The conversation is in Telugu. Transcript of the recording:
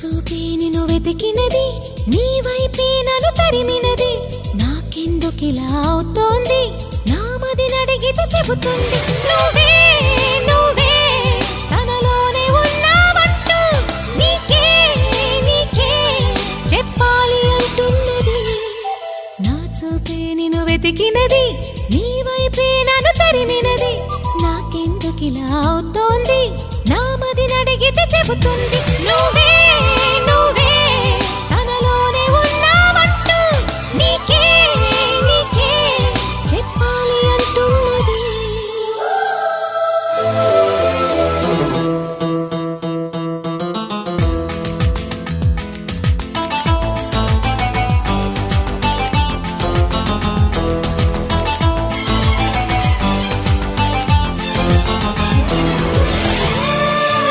చూపే నిన్ను వెతికినది, నీ వైపే నన్ను తరిమినది. నాకెందుకిలా అవుతోంది, నా మది నడిగితే చెబుతుంది. నువ్వే నువ్వే తనలోనే ఉన్నావంటూ నీకే నీకే చెప్పాలి అంటున్నది. నా చూపే నిన్ను వెతికినది, నీ వైపే నన్ను తరిమినది. నాకెందుకిలా అవుతోంది, నా మది నడిగితే చెబుతుంది. నువ్వే